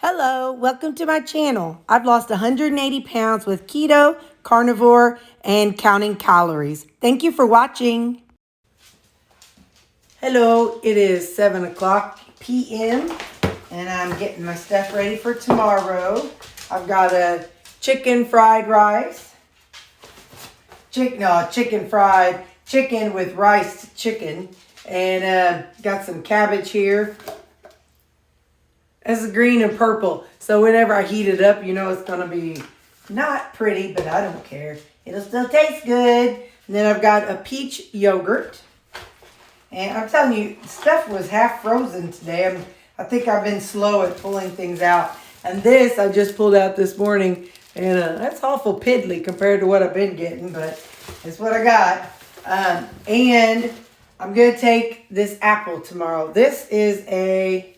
Hello, welcome to my channel. I've lost 180 pounds with keto, carnivore, and counting calories. Thank you for watching. Hello, it is 7 o'clock p.m. and I'm getting my stuff ready for tomorrow. I've got a chicken fried rice. Chicken with rice chicken. And got some cabbage here. This is green and purple, so whenever I heat it up, you know it's going to be not pretty, but I don't care. It'll still taste good. And then I've got a peach yogurt. And I'm telling you, stuff was half frozen today. I think I've been slow at pulling things out. And this I just pulled out this morning, and that's awful piddly compared to what I've been getting, but it's what I got. And I'm going to take this apple tomorrow. This is I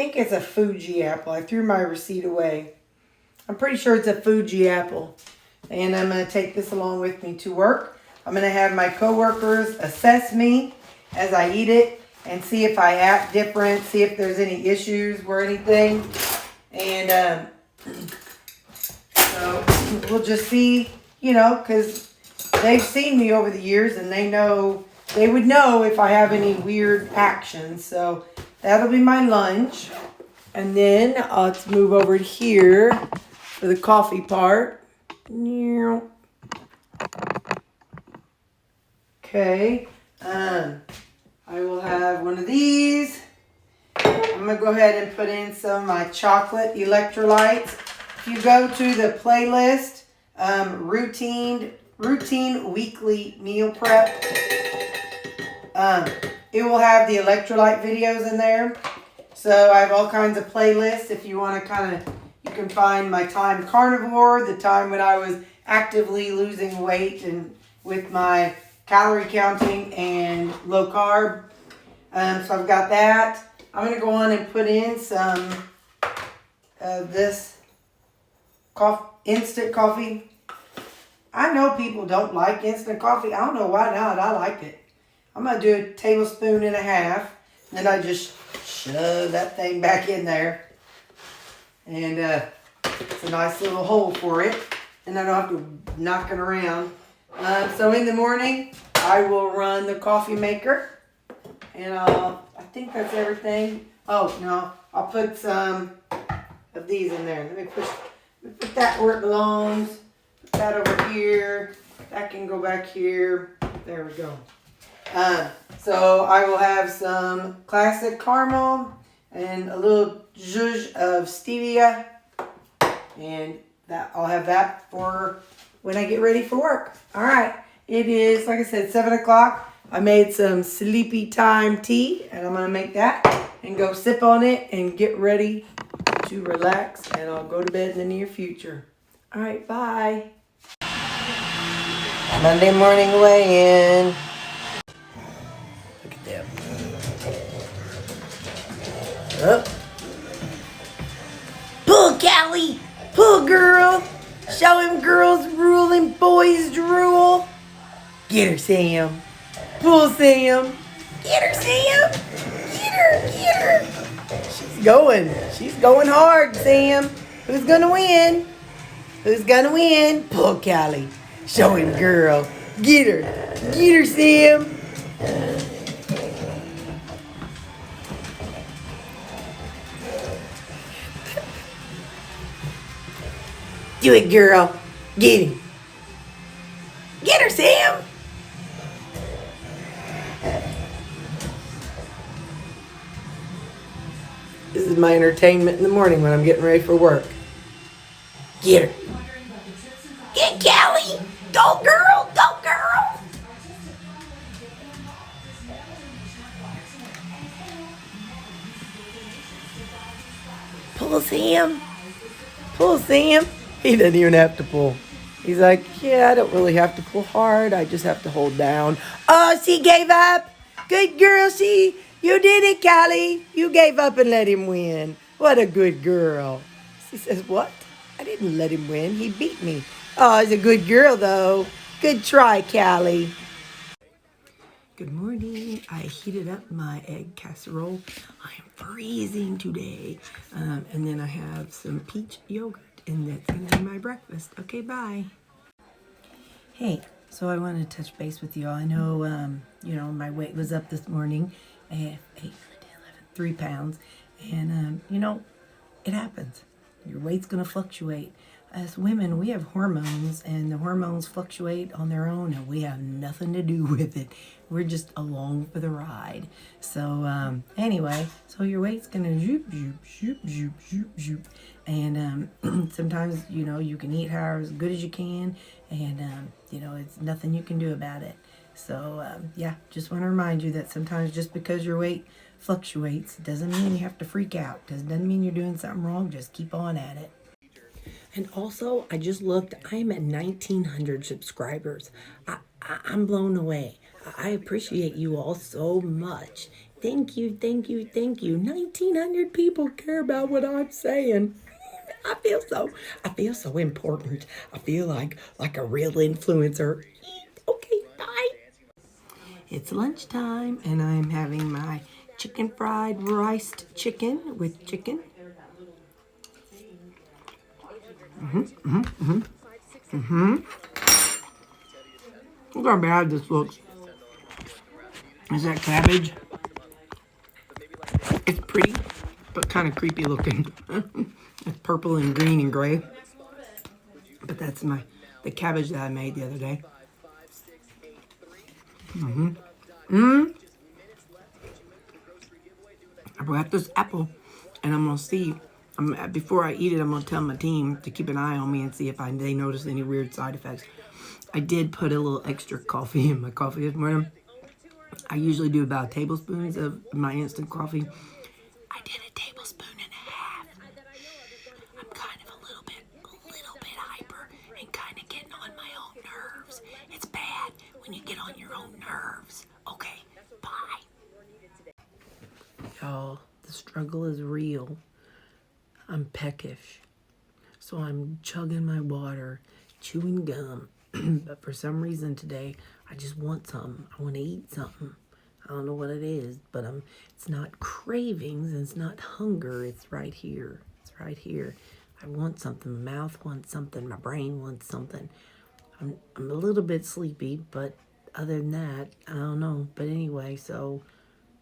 think it's a Fuji apple. I threw my receipt away. I'm pretty sure it's a Fuji apple. And I'm going to take this along with me to work. I'm going to have my coworkers assess me as I eat it and see if I act different, see if there's any issues or anything. And so we'll just see, because they've seen me over the years and they would know if I have any weird actions. So that'll be my lunch. And then let's move over here for the coffee part. Okay. I will have one of these. I'm going to go ahead and put in some of my chocolate electrolytes. If you go to the playlist, routine weekly meal prep, it will have the electrolyte videos in there. So I have all kinds of playlists. If you want to you can find my time carnivore, the time when I was actively losing weight and with my calorie counting and low carb. So I've got that. I'm going to go on and put in some of this instant coffee. I know people don't like instant coffee. I don't know why not. I like it. I'm going to do a tablespoon and a half. Then I just shove that thing back in there. And it's a nice little hole for it. And I don't have to knock it around. So in the morning, I will run the coffee maker. And I think that's everything. Oh, no. I'll put some of these in there. Let me put that where it belongs. Put that over here. That can go back here. There we go. So I will have some classic caramel and a little zhuzh of stevia. And I'll have that for when I get ready for work. All right. It is, like I said, 7 o'clock. I made some sleepy time tea, and I'm going to make that and go sip on it and get ready to relax, and I'll go to bed in the near future. All right, bye. Monday morning weigh-in. Look at that. Up. Pull, Callie. Pull, girl. Show him girls rule and boys drool. Get her, Sam. Pull, Sam. Get her, Sam. Get her. She's going hard, Sam. Who's gonna win? Who's gonna win? Pull, Callie. Show him, girl. Get her, Sam. Do it, girl. Get him. Get her, Sam. This is my entertainment in the morning when I'm getting ready for work. Get her. Get Callie. Go, girl. Go, girl. Pull, Sam. Pull, Sam. He doesn't even have to pull. He's like, yeah, I don't really have to pull hard. I just have to hold down. Oh, she gave up. Good girl. You did it, Callie. You gave up and let him win. What a good girl. She says, what? I didn't let him win. He beat me. Oh, he's a good girl, though. Good try, Callie. Good morning. I heated up my egg casserole. I am freezing today. And then I have some peach yogurt, and that's going to be my breakfast. Okay, bye. Hey, so I wanted to touch base with you all. I know, my weight was up this morning. 3 pounds. And, it happens. Your weight's going to fluctuate. As women, we have hormones, and the hormones fluctuate on their own, and we have nothing to do with it. We're just along for the ride. So, anyway, so your weight's going to zoop, zoop, zoop, zoop, zoop, zoop. And sometimes, you can eat as good as you can, and, it's nothing you can do about it. So, just want to remind you that sometimes just because your weight fluctuates doesn't mean you have to freak out. Doesn't mean you're doing something wrong. Just keep on at it. And also, I just looked, I'm at 1,900 subscribers. I'm blown away. I appreciate you all so much. Thank you, thank you, thank you. 1,900 people care about what I'm saying. I feel so important. I feel like a real influencer. Okay, bye. It's lunchtime, and I'm having my chicken fried riced chicken with chicken. Look how bad this looks. Is that cabbage? It's pretty, but kind of creepy looking. It's purple and green and gray. But that's the cabbage that I made the other day. I brought this apple, and I'm gonna see. Before I eat it, I'm gonna tell my team to keep an eye on me and see if they notice any weird side effects. I did put a little extra coffee in my coffee this morning. I usually do about tablespoons of my instant coffee. I did a tablespoon and a half. I'm kind of a little bit hyper and kind of getting on my own nerves. It's bad when you get on your own nerves. Okay, bye. Y'all, the struggle is real. I'm peckish, so I'm chugging my water, chewing gum, but for some reason today, I just want something. I want to eat something. I don't know what it is, but it's not cravings, and it's not hunger. It's right here. It's right here. I want something. My mouth wants something. My brain wants something. I'm a little bit sleepy, but other than that, I don't know. But anyway, so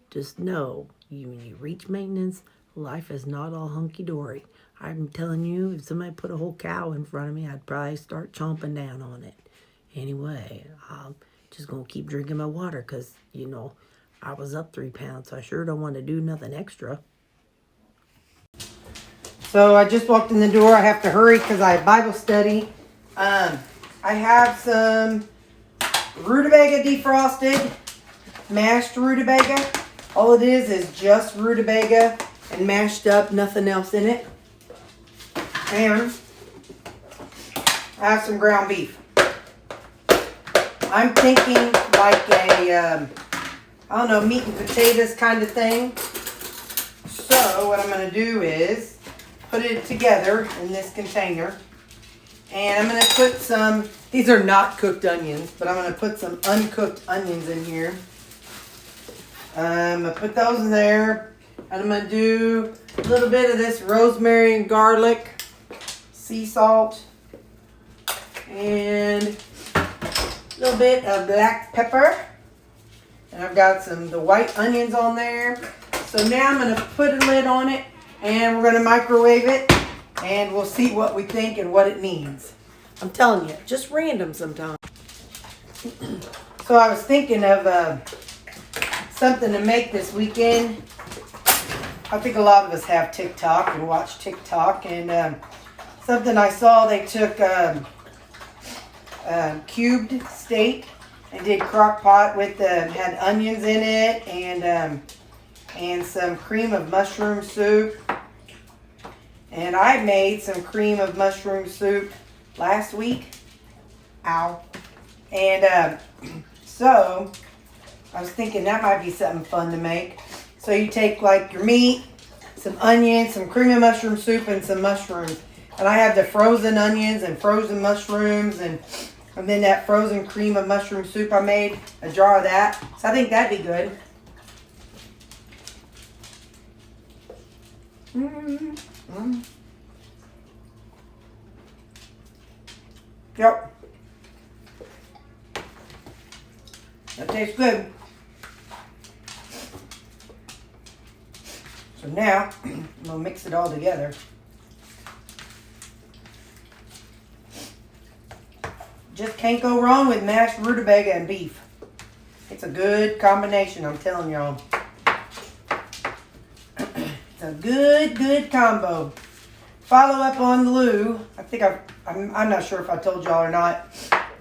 just know, when you reach maintenance, life is not all hunky-dory. I'm telling you, if somebody put a whole cow in front of me, I'd probably start chomping down on it. Anyway, I'm just going to keep drinking my water because, I was up 3 pounds, so I sure don't want to do nothing extra. So I just walked in the door. I have to hurry because I have Bible study. I have some Rutabaga defrosted, mashed Rutabaga. All it is just Rutabaga and mashed up, nothing else in it. And I have some ground beef. I'm thinking like a, meat and potatoes kind of thing. So what I'm going to do is put it together in this container. And I'm going to put some, these are not cooked onions, but I'm going to put some uncooked onions in here. I'm going to put those in there. And I'm going to do a little bit of this rosemary and garlic, sea salt, and a little bit of black pepper. And I've got the white onions on there. So now I'm going to put a lid on it, and we're going to microwave it, and we'll see what we think and what it means. I'm telling you, just random sometimes. So I was thinking of something to make this weekend. I think a lot of us have TikTok and watch TikTok, and something I saw, they took cubed steak and did crock pot with had onions in it and some cream of mushroom soup. And I made some cream of mushroom soup last week. Ow. And so I was thinking that might be something fun to make. So you take like your meat, some onions, some cream of mushroom soup, and some mushrooms. And I have the frozen onions and frozen mushrooms, and And then that frozen cream of mushroom soup I made, a jar of that. So I think that'd be good. Yep. That tastes good. So now, I'm going to mix it all together. Just can't go wrong with mashed rutabaga and beef. It's a good combination, I'm telling y'all. It's a good combo. Follow up on Lou. I think I'm not sure if I told y'all or not,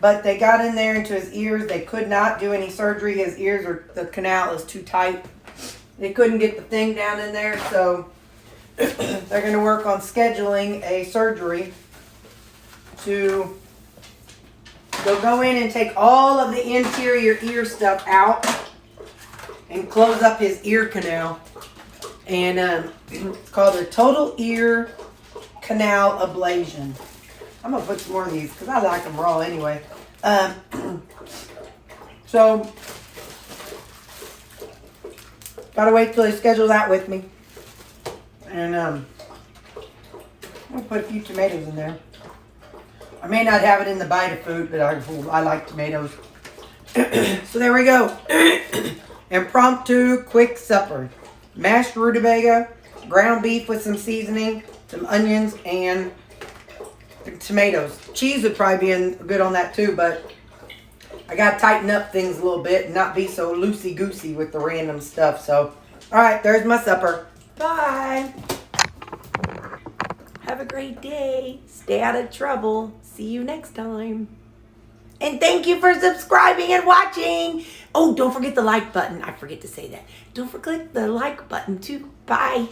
but they got in there into his ears. They could not do any surgery. His ears or the canal is too tight. They couldn't get the thing down in there, so they're going to work on scheduling a surgery to they'll go in and take all of the interior ear stuff out and close up his ear canal. And it's called a total ear canal ablation. I'm going to put some more of these because I like them raw anyway. So, gotta wait till they schedule that with me. And I'm going to put a few tomatoes in there. I may not have it in the bite of food, but I like tomatoes. So there we go. Impromptu quick supper. Mashed rutabaga, ground beef with some seasoning, some onions, and tomatoes. Cheese would probably be good on that too, but I got to tighten up things a little bit and not be so loosey-goosey with the random stuff. So, all right, there's my supper. Bye. Have a great day. Stay out of trouble. See you next time. And thank you for subscribing and watching. Oh, don't forget the like button. I forget to say that. Don't forget the like button too. Bye.